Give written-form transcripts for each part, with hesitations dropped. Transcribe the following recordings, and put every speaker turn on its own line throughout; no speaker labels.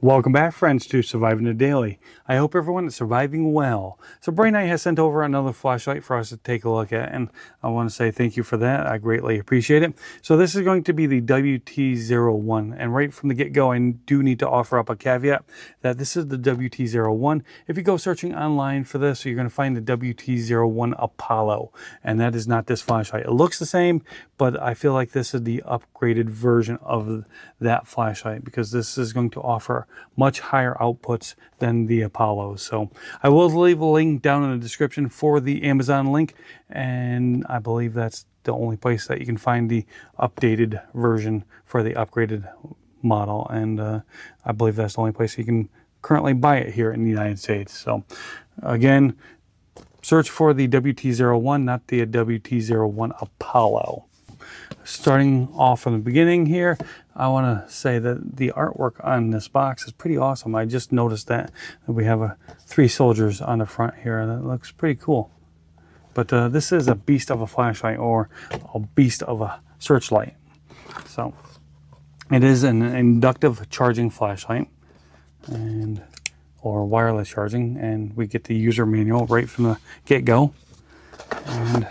Welcome back, friends, to Surviving the Daily. I hope everyone is surviving well. So Brinyte has sent over another flashlight for us to take a look at, and I want to say thank you for that. I greatly appreciate it. So this is going to be the WT01, and right from the get-go, I do need to offer up a caveat that this is the WT01. If you go searching online for this, you're going to find the WT01 Apollo, and that is not this flashlight. It looks the same, but I feel like this is the upgraded version of that flashlight because this is going to offer much higher outputs than the Apollo. So I will leave a link down in the description for the Amazon link, and I believe that's the only place that you can find the updated version for the upgraded model, and I believe that's the only place you can currently buy it here in the United States. So again, search for the WT01, not the WT01 Apollo. Starting off from the beginning here, I want to say that the artwork on this box is pretty awesome. I just noticed that we have 3 soldiers on the front here, and that looks pretty cool. But this is a beast of a flashlight, or a beast of a searchlight. So it is an inductive charging flashlight, or wireless charging, and we get the user manual right from the get-go. And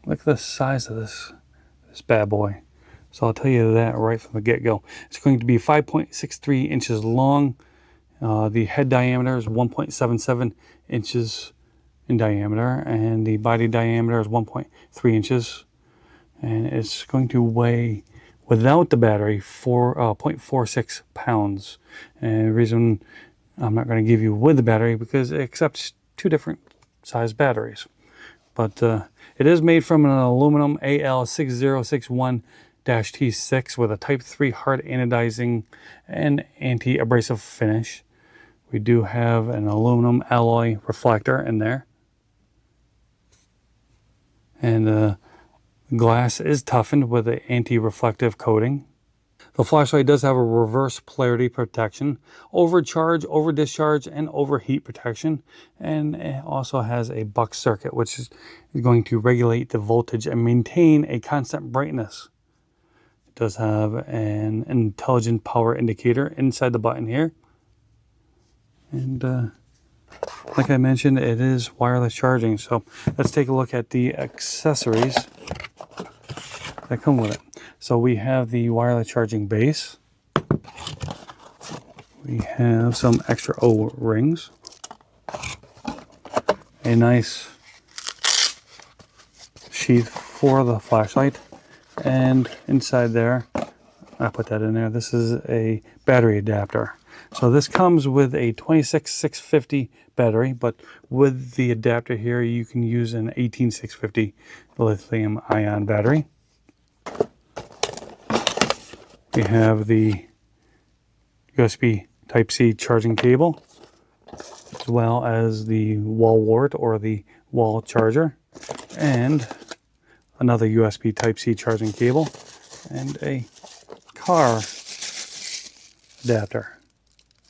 look at the size of this bad boy. So I'll tell you that right from the get-go. It's going to be 5.63 inches long. The head diameter is 1.77 inches in diameter, and the body diameter is 1.3 inches. And it's going to weigh, without the battery, 0.46 pounds. And the reason I'm not going to give you with the battery, because it accepts 2 different size batteries. But it is made from an aluminum AL6061-T6 with a Type 3 hard anodizing and anti-abrasive finish. We do have an aluminum alloy reflector in there. And the glass is toughened with an anti-reflective coating. The flashlight does have a reverse polarity protection, overcharge, over discharge, and overheat protection, and it also has a buck circuit, which is going to regulate the voltage and maintain a constant brightness. It does have an intelligent power indicator inside the button here, and like I mentioned, it is wireless charging. So let's take a look at the accessories that come with it. So we have the wireless charging base. We have some extra O-rings. A nice sheath for the flashlight. And inside there, I put that in there, this is a battery adapter. So this comes with a 26650 battery, but with the adapter here, you can use an 18650 lithium ion battery. We have the USB Type-C charging cable, as well as the wall wart, or the wall charger, and another USB Type-C charging cable, and a car adapter.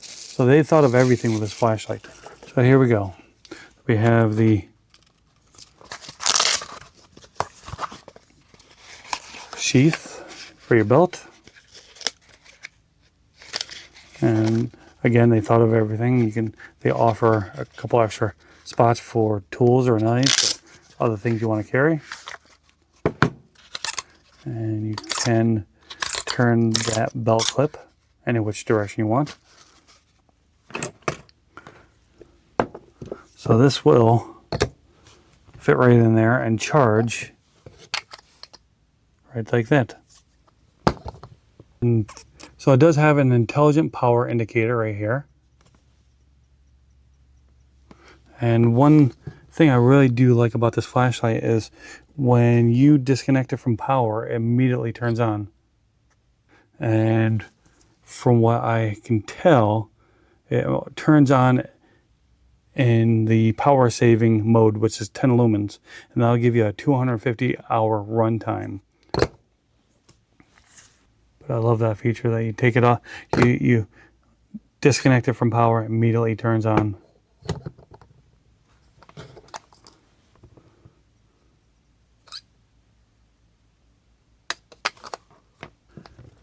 So they thought of everything with this flashlight. So here we go. We have the sheath for your belt. And again, they thought of everything. They offer a couple extra spots for tools or knives or other things you want to carry. And you can turn that belt clip any which direction you want. So this will fit right in there and charge right like that. And so it does have an intelligent power indicator right here. And one thing I really do like about this flashlight is when you disconnect it from power, it immediately turns on. And from what I can tell, it turns on in the power saving mode, which is 10 lumens, and that'll give you a 250-hour runtime. But I love that feature that you take it off, you disconnect it from power, immediately turns on.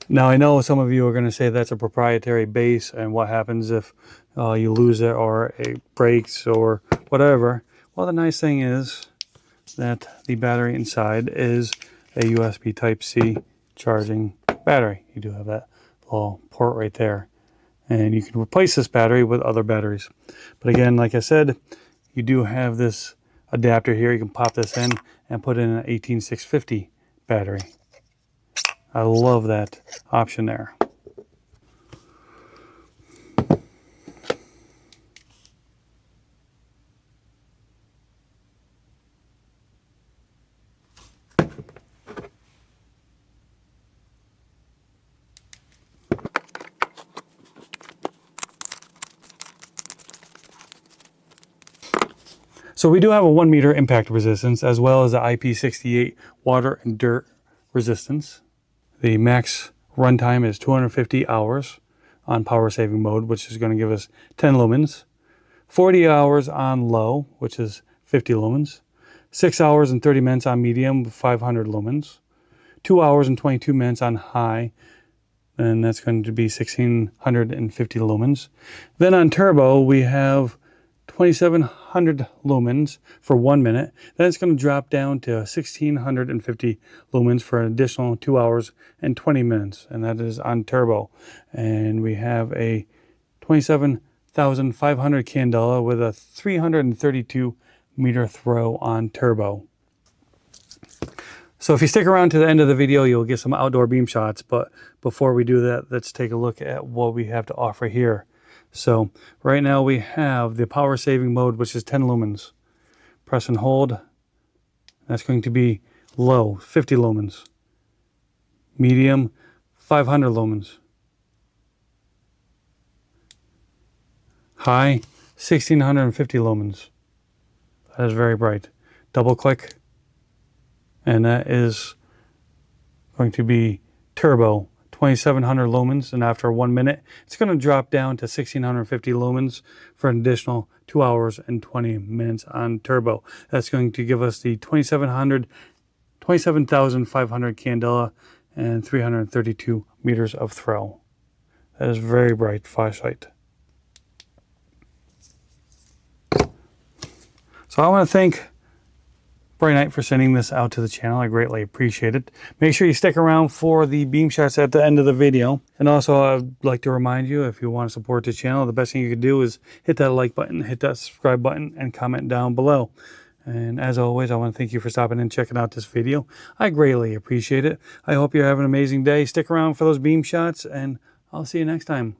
Now, I know some of you are going to say that's a proprietary base, and what happens if you lose it or it breaks or whatever. Well, the nice thing is that the battery inside is a USB Type-C charging battery. You do have that little port right there. And you can replace this battery with other batteries. But again, like I said, you do have this adapter here. You can pop this in and put in an 18650 battery. I love that option there. So we do have a 1 meter impact resistance as well as the IP68 water and dirt resistance. The max runtime is 250 hours on power saving mode, which is going to give us 10 lumens. 40 hours on low, which is 50 lumens. 6 hours and 30 minutes on medium, 500 lumens. 2 hours and 22 minutes on high, and that's going to be 1650 lumens. Then on turbo, we have 2700 lumens for 1 minute. Then it's going to drop down to 1650 lumens for an additional 2 hours and 20 minutes, and that is on turbo. And we have a 27,500 candela with a 332 meter throw on turbo. So if you stick around to the end of the video, you'll get some outdoor beam shots. But before we do that, let's take a look at what we have to offer here. So right now we have the power saving mode, which is 10 lumens. Press and hold. That's going to be low, 50 lumens. Medium, 500 lumens. High, 1650 lumens. That is very bright. Double click, and that is going to be turbo, 2700 lumens, and after 1 minute, it's going to drop down to 1650 lumens for an additional 2 hours and 20 minutes on turbo. That's going to give us the 27,500 candela and 332 meters of throw. That is very bright flashlight. So I want to thank Brinyte for sending this out to the channel. I greatly appreciate it. Make sure you stick around for the beam shots at the end of the video. And also, I'd like to remind you, if you want to support the channel, the best thing you can do is hit that like button, hit that subscribe button, and comment down below. And as always, I want to thank you for stopping and checking out this video. I greatly appreciate it. I hope you have an amazing day. Stick around for those beam shots, and I'll see you next time.